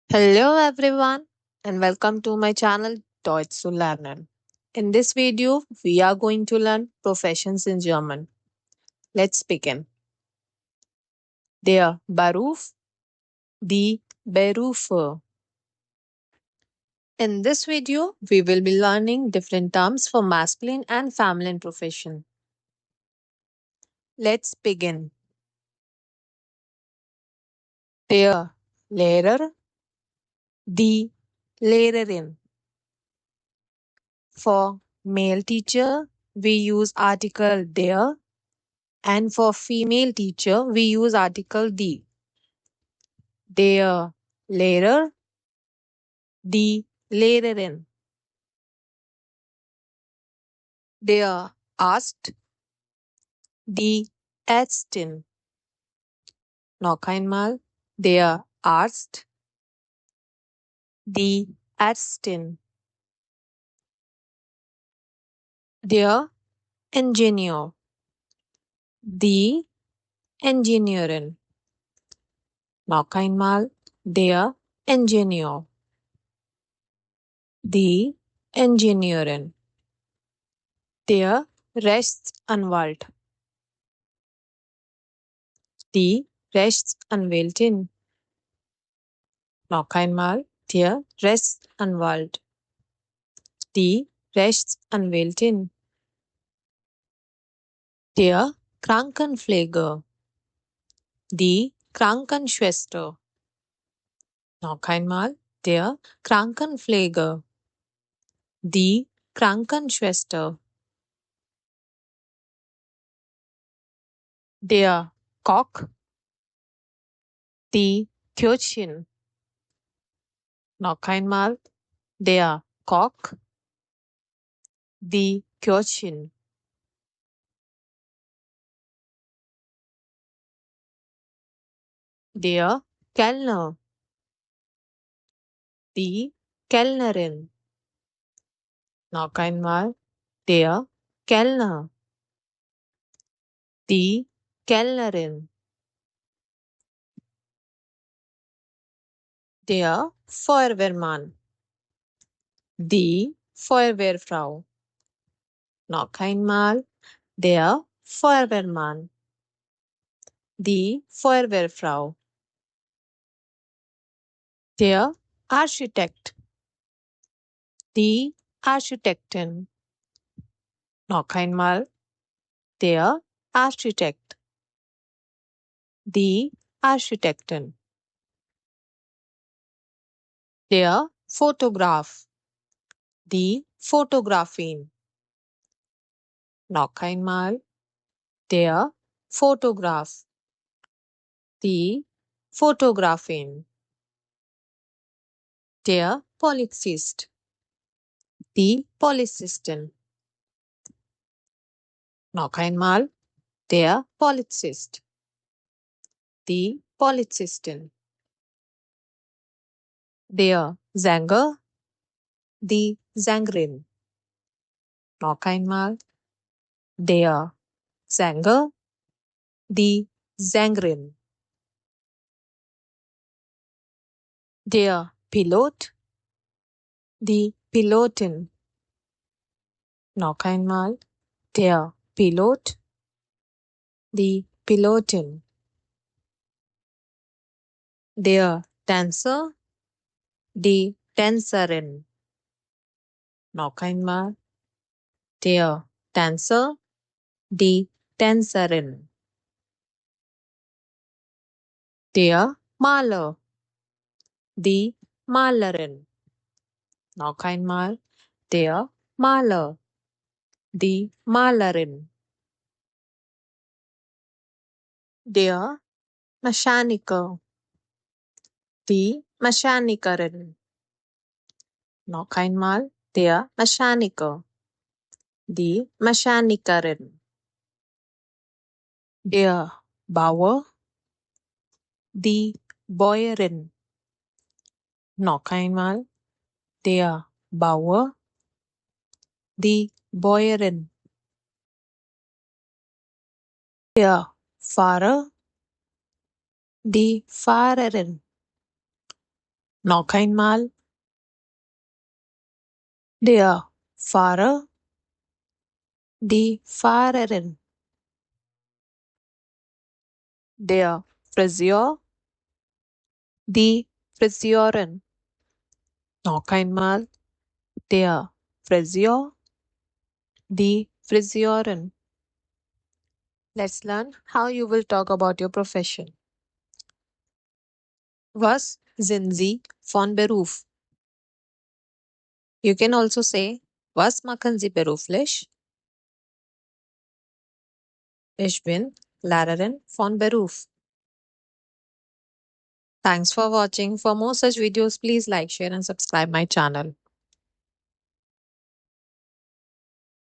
Hello everyone and welcome to my channel Deutsch zu lernen. In this video, we are going to learn professions in German. Let's begin. Der Beruf, die Berufe. In this video, we will be learning different terms for masculine and feminine profession. Let's begin. Der Lehrer, die Lehrerin. For male teacher, we use article der. And for female teacher, we use article die. Der Lehrer, die Lehrerin. Der Arzt, die Ärztin. Noch einmal. Der Arzt, die Ärztin. Der Ingenieur, die Ingenieurin. Noch einmal. Der Ingenieur, die Ingenieurin. Der Rechtsanwalt, die Rechtsanwältin. Noch einmal, der Rechtsanwalt, die Rechtsanwältin. Der Krankenpfleger, die Krankenschwester. Noch einmal, der Krankenpfleger, die Krankenschwester. Der Koch, die Köchin. Noch einmal, der Koch, die Köchin. Der Kellner, die Kellnerin. Noch einmal, der Kellner, die Kellnerin. Der Feuerwehrmann, die Feuerwehrfrau. Noch einmal, der Feuerwehrmann, die Feuerwehrfrau. Der Architekt, die Architektin. Noch einmal, der Architekt, die Architektin. Der Fotograf, die Fotografin. Noch einmal, der Fotograf, die Fotografin. Der Polizist, die Polizistin. Noch einmal, der Polizist, die Polizistin. Der Sänger, die Sängerin. Noch einmal, der Sänger, die Sängerin. Der Pilot, die Pilotin. Noch einmal, der Pilot, die Pilotin. Der Tänzer, die Tänzerin. Noch einmal, der Tänzer, die Tänzerin. Der Maler, die Malerin. Noch einmal, der Maler, die Malerin. Der Mechaniker, die Mechanikerin. Noch einmal, der Mechaniker, die Mechanikerin. Der Bauer, die Bäuerin. Noch einmal, der Bauer, die Bäuerin. Der Fahrer, die Fahrerin. Noch einmal. Der Fahrer, die Fahrerin. Der Friseur, die Friseurin. Noch einmal. Der Friseur, die Friseurin. Let's learn how you will talk about your profession. Was sind Sie von Beruf? You can also say, was machen Sie beruflich? Ich bin Lehrerin von Beruf. Thanks for watching. For more such videos, please like, share and subscribe my channel.